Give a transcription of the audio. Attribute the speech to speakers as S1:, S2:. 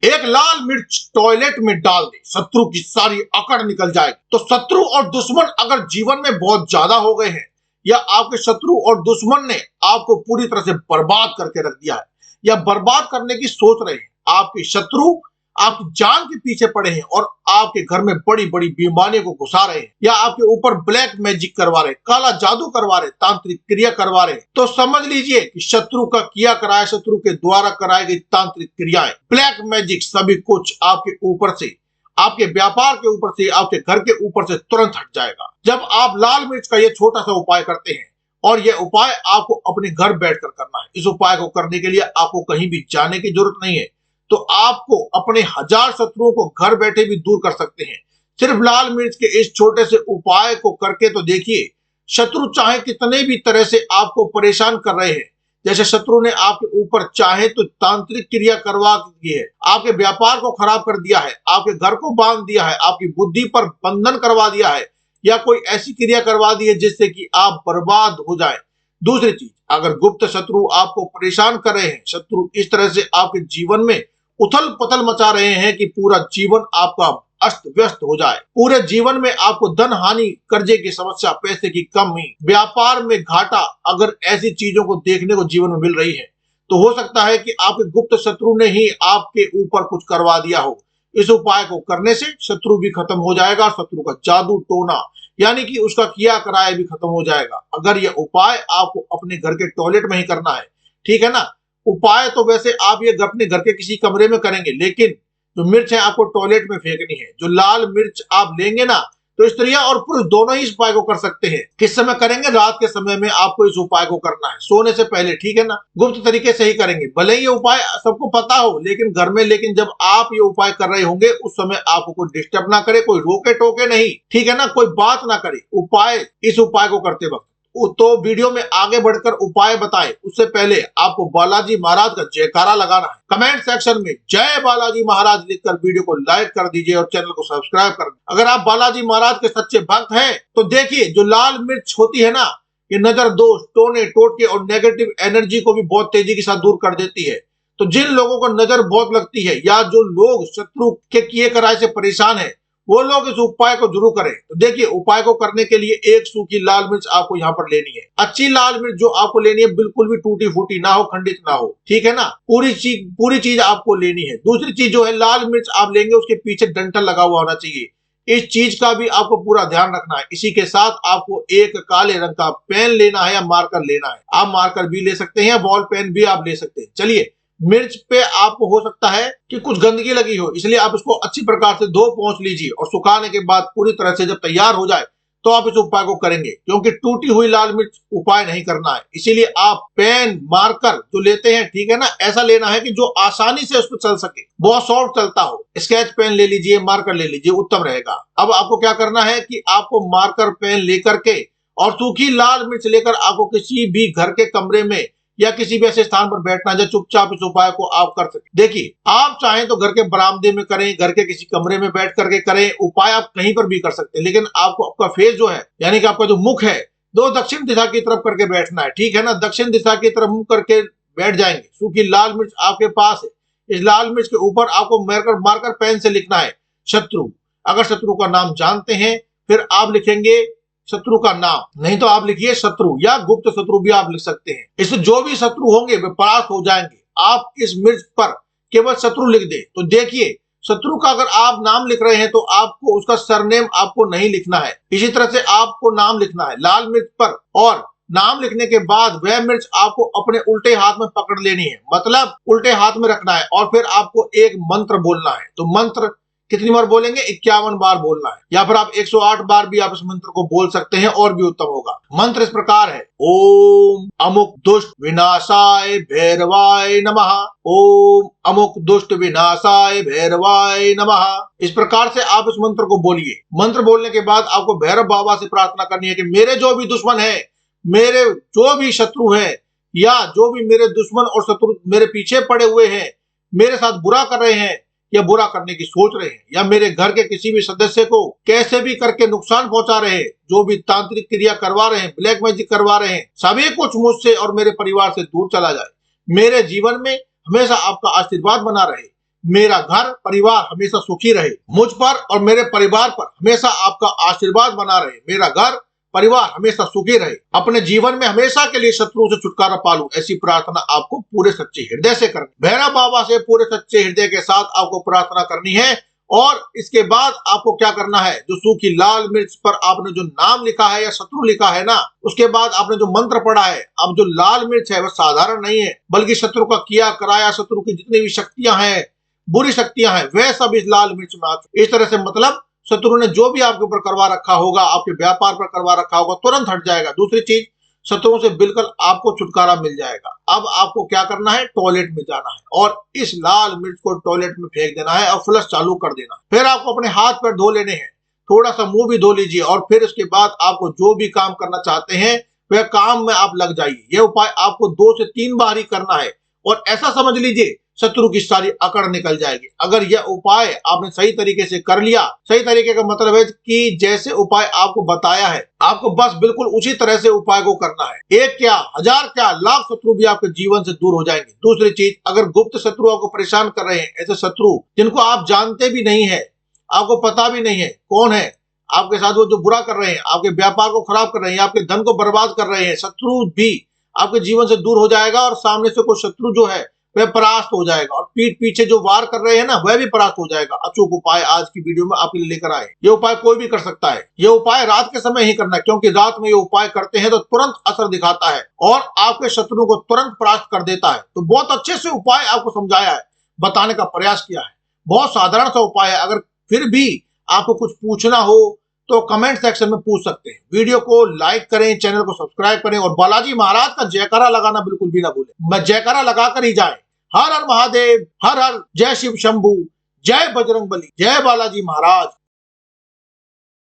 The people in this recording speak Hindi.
S1: एक लाल मिर्च टॉयलेट में डाल दे, शत्रु की सारी अकड़ निकल जाएगी। तो शत्रु और दुश्मन अगर जीवन में बहुत ज्यादा हो गए हैं, या आपके शत्रु और दुश्मन ने आपको पूरी तरह से बर्बाद करके रख दिया है, या बर्बाद करने की सोच रहे हैं, आपके शत्रु आपकी जान के पीछे पड़े हैं और आपके घर में बड़ी बड़ी बीमारियों को घुसा रहे हैं, या आपके ऊपर ब्लैक मैजिक करवा रहे हैं, काला जादू करवा रहे हैं, तांत्रिक क्रिया करवा रहे हैं, तो समझ लीजिए कि शत्रु का किया कराया, शत्रु के द्वारा कराई गई तांत्रिक क्रियाएं, ब्लैक मैजिक, सभी कुछ आपके ऊपर से, आपके व्यापार के ऊपर से, आपके घर के ऊपर से तुरंत हट जाएगा जब आप लाल मिर्च का ये छोटा सा उपाय करते हैं। और यह उपाय आपको अपने घर बैठकर करना है। इस उपाय को करने के लिए आपको कहीं भी जाने की जरूरत नहीं है। तो आपको अपने 1000 शत्रुओं को घर बैठे भी दूर कर सकते हैं, सिर्फ लाल मिर्च के इस छोटे से उपाय को करके। तो देखिए, शत्रु चाहे कितने भी तरह से आपको परेशान कर रहे हैं, जैसे शत्रु ने आपके ऊपर चाहे तो तांत्रिक क्रिया करवा दी है, आपके व्यापार को खराब कर दिया है, आपके घर को बांध दिया है, आपकी बुद्धि पर बंधन करवा दिया है, या कोई ऐसी क्रिया करवा दी है जिससे कि आप बर्बाद हो जाएं। दूसरी चीज, अगर गुप्त शत्रु आपको परेशान कर रहे हैं, शत्रु इस तरह से आपके जीवन में उथल पुथल मचा रहे हैं कि पूरा जीवन आपका अस्त व्यस्त हो जाए, पूरे जीवन में आपको धन हानि, कर्जे की समस्या, पैसे की कमी, व्यापार में घाटा, अगर ऐसी चीजों को देखने को जीवन में मिल रही है, तो हो सकता है कि आपके गुप्त शत्रु ने ही आपके ऊपर कुछ करवा दिया हो। इस उपाय को करने से शत्रु भी खत्म हो जाएगा, शत्रु का जादू टोना यानी कि उसका किया कराया भी खत्म हो जाएगा। अगर यह उपाय आपको अपने घर के टॉयलेट में ही करना है, ठीक है ना। उपाय तो वैसे आप ये अपने घर के किसी कमरे में करेंगे, लेकिन जो मिर्च है आपको टॉयलेट में फेंकनी है। जो लाल मिर्च आप लेंगे ना, तो स्त्रियां और पुरुष दोनों ही इस उपाय को कर सकते हैं। किस समय करेंगे? रात के समय में आपको इस उपाय को करना है, सोने से पहले, ठीक है ना। गुप्त तरीके से ही करेंगे, भले ही ये उपाय सबको पता हो, लेकिन घर में, लेकिन जब आप ये उपाय कर रहे होंगे उस समय आपको कोई डिस्टर्ब ना करे, कोई रोके टोके नहीं, ठीक है ना, कोई बात ना करे इस उपाय को करते वक्त। तो वीडियो में आगे बढ़कर उपाय बताएं उससे पहले आपको बालाजी महाराज का जयकारा लगाना है। कमेंट सेक्शन में जय बालाजी महाराज लिखकर वीडियो को लाइक कर दीजिए और चैनल को सब्सक्राइब कर दीजिए। अगर आप बालाजी महाराज के सच्चे भक्त हैं तो देखिए, जो लाल मिर्च होती है ना, ये नजर दोष, टोने टोटके और नेगेटिव एनर्जी को भी बहुत तेजी के साथ दूर कर देती है। तो जिन लोगों को नजर बहुत लगती है, या जो लोग शत्रु के किए कराए से परेशान है, वो लोग इस उपाय को जरूर करें। तो देखिए, उपाय को करने के लिए एक सूखी लाल मिर्च आपको यहाँ पर लेनी है। अच्छी लाल मिर्च जो आपको लेनी है, बिल्कुल भी टूटी फूटी ना हो, खंडित ना हो, ठीक है ना। पूरी चीज आपको लेनी है। दूसरी चीज जो है, लाल मिर्च आप लेंगे उसके पीछे डंठल लगा हुआ होना चाहिए। इस चीज का भी आपको पूरा ध्यान रखना है। इसी के साथ आपको एक काले रंग का पेन लेना है या मार्कर लेना है। आप मार्कर भी ले सकते हैं, बॉल पेन भी आप ले सकते हैं। चलिए, मिर्च पे आपको हो सकता है कि कुछ गंदगी लगी हो, इसलिए आप इसको अच्छी प्रकार से धो पोंछ लीजिए और सुखाने के बाद पूरी तरह से जब तैयार हो जाए तो आप इस उपाय को करेंगे, क्योंकि टूटी हुई लाल मिर्च उपाय नहीं करना है। इसीलिए आप पेन मार्कर जो लेते हैं, ठीक है ना, ऐसा लेना है कि जो आसानी से उस पर चल सके, बहुत सॉफ्ट चलता हो। स्केच पेन ले लीजिए, मार्कर ले लीजिए, उत्तम रहेगा। अब आपको क्या करना है कि आपको मार्कर पेन लेकर के और सूखी लाल मिर्च लेकर आपको किसी भी घर के कमरे में या किसी भी ऐसे स्थान पर बैठना है, चुपचाप इस उपाय को आप कर सके। देखिए, आप चाहें तो घर के बरामदे में करें, घर के किसी कमरे में बैठ करके करें, उपाय आप कहीं पर भी कर सकते हैं, लेकिन आपको आपका फेस जो है, यानी कि आपका जो मुख है, दो दक्षिण दिशा की तरफ करके बैठना है, ठीक है ना। दक्षिण दिशा की तरफ मुंह करके बैठ जाएंगे। सूखी लाल मिर्च आपके पास है। इस लाल मिर्च के ऊपर आपको मार्कर पेन से लिखना है शत्रु। अगर शत्रु का नाम जानते हैं, फिर आप लिखेंगे शत्रु का नाम, नहीं तो आप लिखिए शत्रु, या गुप्त शत्रु भी आप लिख सकते हैं। इससे जो भी शत्रु होंगे वे परास्त हो जाएंगे। आप इस मिर्च पर केवल शत्रु लिख दे। तो देखिए, शत्रु का अगर आप नाम लिख रहे हैं तो आपको उसका सरनेम आपको नहीं लिखना है। इसी तरह से आपको नाम लिखना है लाल मिर्च पर, और नाम लिखने के बाद वह मिर्च आपको अपने उल्टे हाथ में पकड़ लेनी है, मतलब उल्टे हाथ में रखना है, और फिर आपको एक मंत्र बोलना है। तो मंत्र कितनी बार बोलेंगे? 51 बार बोलना है, या फिर आप 108 बार भी आप इस मंत्र को बोल सकते हैं, और भी उत्तम होगा। मंत्र इस प्रकार है, ओम अमुक दुष्ट विनाशाय भैरवाय नमः, ओम अमुक दुष्ट विनाशाय भैरवाय नमः। इस प्रकार से आप इस मंत्र को बोलिए। मंत्र बोलने के बाद आपको भैरव बाबा से प्रार्थना करनी है कि मेरे जो भी दुश्मन है, मेरे जो भी शत्रु है, या जो भी मेरे दुश्मन और शत्रु मेरे पीछे पड़े हुए हैं, मेरे साथ बुरा कर रहे हैं या बुरा करने की सोच रहे हैं, या मेरे घर के किसी भी सदस्य को कैसे भी करके नुकसान पहुंचा रहे हैं, जो भी तांत्रिक क्रिया करवा रहे हैं, ब्लैक मैजिक करवा रहे हैं, सभी कुछ मुझसे और मेरे परिवार से दूर चला जाए। मेरे जीवन में हमेशा आपका आशीर्वाद बना रहे, मेरा घर परिवार हमेशा सुखी रहे, मुझ पर और मेरे परिवार पर हमेशा आपका आशीर्वाद बना रहे, मेरा घर परिवार हमेशा सुखी रहे, अपने जीवन में हमेशा के लिए शत्रुओं से छुटकारा पालूं, ऐसी प्रार्थना आपको पूरे सच्चे हृदय से करनी। भैरव बाबा से पूरे सच्चे हृदय के साथ आपको प्रार्थना करनी है। और इसके बाद आपको क्या करना है, जो सूखी लाल मिर्च पर आपने जो नाम लिखा है या शत्रु लिखा है ना, उसके बाद आपने जो मंत्र पढ़ा है, अब जो लाल मिर्च है वह साधारण नहीं है, बल्कि शत्रु का किया कराया, शत्रु की जितनी भी शक्तियां हैं, बुरी शक्तियां हैं, वह सब इस लाल मिर्च में आ चुकी। इस तरह से मतलब शत्रु ने जो भी आपके ऊपर करवा रखा होगा, आपके व्यापार पर करवा रखा होगा, तुरंत हट जाएगा। दूसरी चीज, शत्रुओं से बिल्कुल आपको छुटकारा मिल जाएगा। अब आपको क्या करना है, टॉयलेट में जाना है और इस लाल मिर्च को टॉयलेट में फेंक देना है और फ्लश चालू कर देना। फिर आपको अपने हाथ पैर धो लेने हैं, थोड़ा सा मुंह भी धो लीजिए और फिर उसके बाद आपको जो भी काम करना चाहते हैं वह काम में आप लग जाइए। यह उपाय आपको 2 से 3 बार ही करना है और ऐसा समझ लीजिए शत्रु की सारी अकड़ निकल जाएगी। अगर यह उपाय आपने सही तरीके से कर लिया, सही तरीके का मतलब है कि जैसे उपाय आपको बताया है, आपको बस बिल्कुल उसी तरह से उपाय को करना है। एक क्या, हजार क्या, लाख शत्रु भी आपके जीवन से दूर हो जाएंगे। दूसरी चीज, अगर गुप्त शत्रु आपको परेशान कर रहे हैं, ऐसे शत्रु जिनको आप जानते भी नहीं है, आपको पता भी नहीं है कौन है, आपके साथ वो जो बुरा कर रहे हैं, आपके व्यापार को खराब कर रहे हैं, आपके धन को बर्बाद कर रहे हैं, शत्रु भी आपके जीवन से दूर हो जाएगा और सामने से कोई शत्रु जो है वह परास्त हो जाएगा और पीठ पीछे जो वार कर रहे हैं ना, वह भी परास्त हो जाएगा। अचूक उपाय आज की वीडियो में आपके लिए लेकर आए। ये उपाय कोई भी कर सकता है। ये उपाय रात के समय ही करना है, क्योंकि रात में ये उपाय करते हैं तो तुरंत असर दिखाता है और आपके शत्रु को तुरंत परास्त कर देता है। तो बहुत अच्छे से उपाय आपको समझाया है, बताने का प्रयास किया है। बहुत साधारण सा उपाय है। अगर फिर भी आपको कुछ पूछना हो तो कमेंट सेक्शन में पूछ सकते हैं। वीडियो को लाइक करें, चैनल को सब्सक्राइब करें और बालाजी महाराज का जयकारा लगाना बिल्कुल भी ना भूलें। मैं जयकारा लगाकर ही जाए। हर हर महादेव, हर हर, जय शिव शंभू, जय बजरंग बली, जय बालाजी महाराज।